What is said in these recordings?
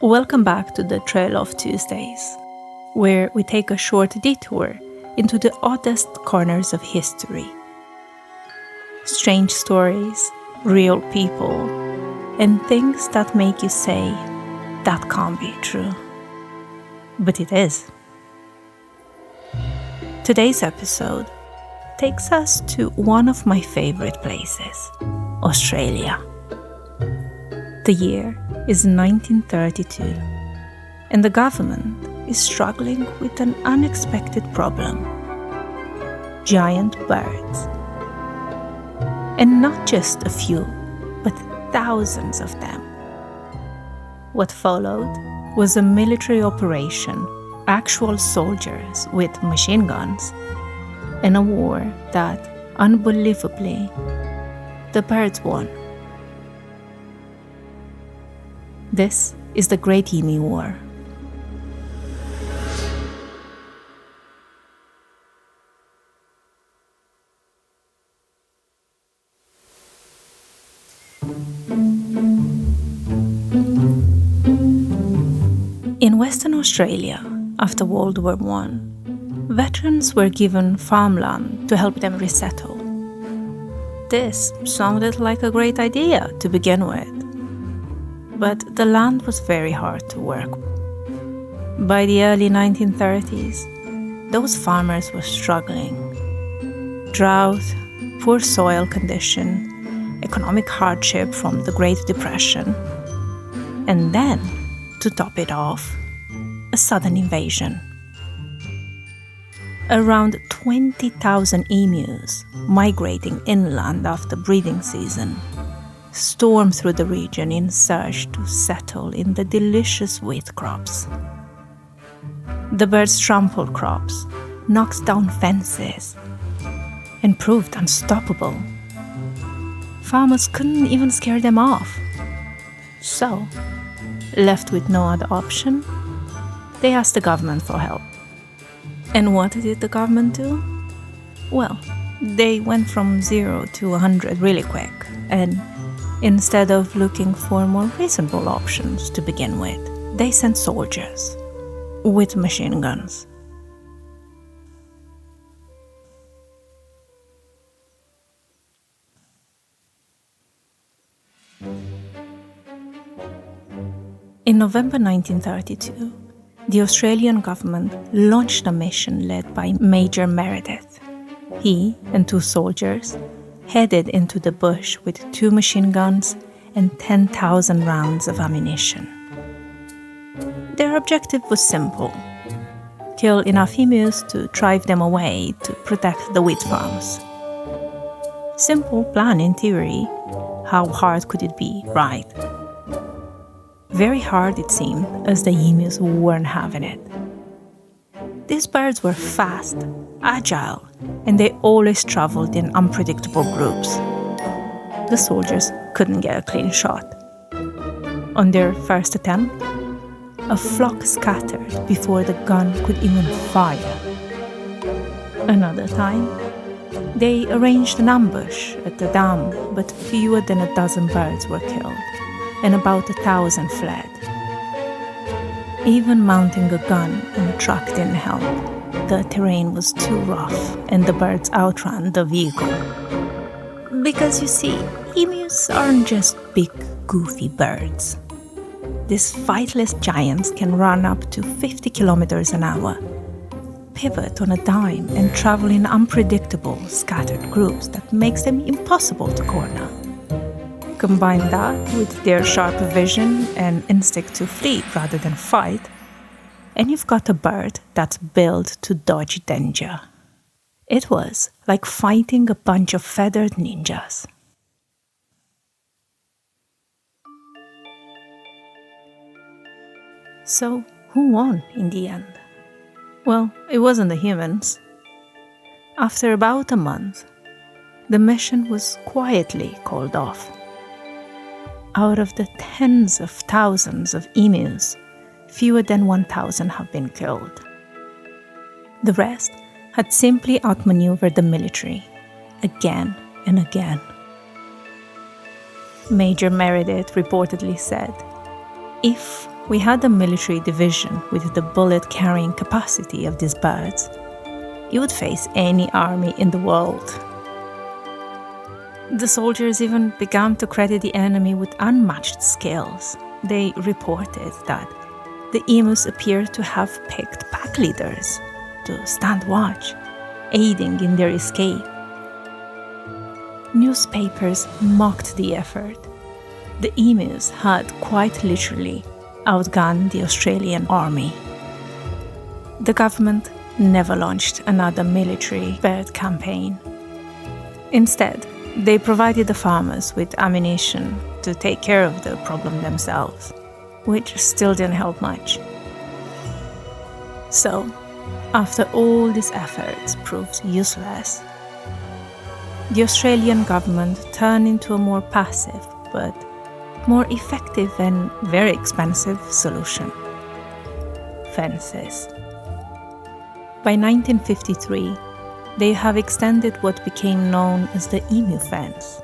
Welcome back to the Trail of Tuesdays, where we take a short detour into the oddest corners of history. Strange stories, real people, and things that make you say, that can't be true. But it is. Today's episode takes us to one of my favorite places, Australia. The year is 1932, and the government is struggling with an unexpected problem: giant birds. And not just a few, but thousands of them. What followed was a military operation, actual soldiers with machine guns, and a war that, unbelievably, the birds won. This is the Great Emu War. In Western Australia, after World War I, veterans were given farmland to help them resettle. This sounded like a great idea to begin with, but the land was very hard to work. By the early 1930s, those farmers were struggling. Drought, poor soil condition, economic hardship from the Great Depression, and then, to top it off, a sudden invasion. Around 20,000 emus, migrating inland after breeding season, stormed through the region in search to settle in the delicious wheat crops. The birds trampled crops, knocked down fences, and proved unstoppable. Farmers couldn't even scare them off. So, left with no other option, they asked the government for help. And what did the government do? Well, they went from 0 to 100 really quick, and instead of looking for more reasonable options to begin with, they sent soldiers with machine guns. In November 1932, the Australian government launched a mission led by Major Meredith. He and 2 soldiers headed into the bush with 2 machine guns and 10,000 rounds of ammunition. Their objective was simple: kill enough emus to drive them away to protect the wheat farms. Simple plan in theory. How hard could it be, right? Very hard it seemed, as the emus weren't having it. These birds were fast, agile, and they always traveled in unpredictable groups. The soldiers couldn't get a clean shot. On their first attempt, a flock scattered before the gun could even fire. Another time, they arranged an ambush at the dam, but fewer than a dozen birds were killed, and about 1,000 fled. Even mounting a gun on a truck didn't help. The terrain was too rough, and the birds outran the vehicle. Because you see, emus aren't just big, goofy birds. These fightless giants can run up to 50 kilometers an hour, pivot on a dime, and travel in unpredictable, scattered groups that makes them impossible to corner. Combine that with their sharp vision and instinct to flee rather than fight, and you've got a bird that's built to dodge danger. It was like fighting a bunch of feathered ninjas. So, who won in the end? Well, it wasn't the humans. After about a month, the mission was quietly called off. Out of the tens of thousands of emus, fewer than 1,000 have been killed. The rest had simply outmaneuvered the military, again and again. Major Meredith reportedly said, "If we had a military division with the bullet-carrying capacity of these birds, you would face any army in the world. The soldiers even began to credit the enemy with unmatched skills. They reported that the emus appeared to have picked pack leaders to stand watch, aiding in their escape. Newspapers mocked the effort. The emus had quite literally outgunned the Australian army. The government never launched another military bird campaign. Instead, they provided the farmers with ammunition to take care of the problem themselves, which still didn't help much. So, after all these efforts proved useless, the Australian government turned into a more passive but more effective and very expensive solution: fences. By 1953, they have extended what became known as the emu fence,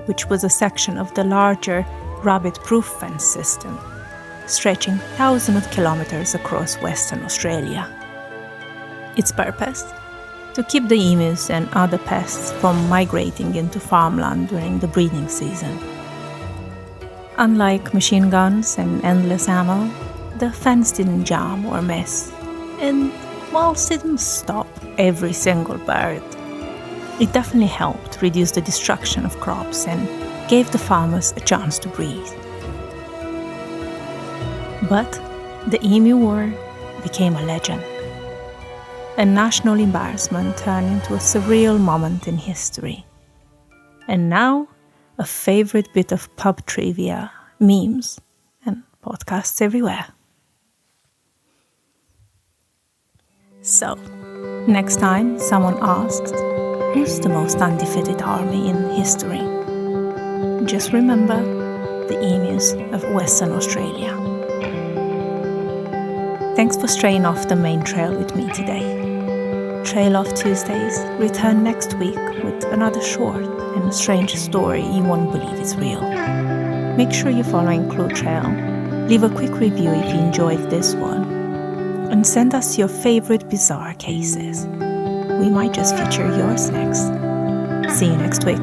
which was a section of the larger rabbit-proof fence system, stretching thousands of kilometres across Western Australia. Its purpose? To keep the emus and other pests from migrating into farmland during the breeding season. Unlike machine guns and endless ammo, the fence didn't jam or miss, and whilst it didn't stop every single bird, it definitely helped reduce the destruction of crops and gave the farmers a chance to breathe. But the Emu War became a legend. A national embarrassment turned into a surreal moment in history. And now, a favorite bit of pub trivia, memes, and podcasts everywhere. So, next time someone asks, who's the most undefeated army in history? Just remember the emus of Western Australia. Thanks for straying off the main trail with me today. Trail Off Tuesdays return next week with another short and strange story you won't believe is real. Make sure you're following Clue Trail. Leave a quick review if you enjoyed this one. And send us your favorite bizarre cases. We might just feature yours next. See you next week.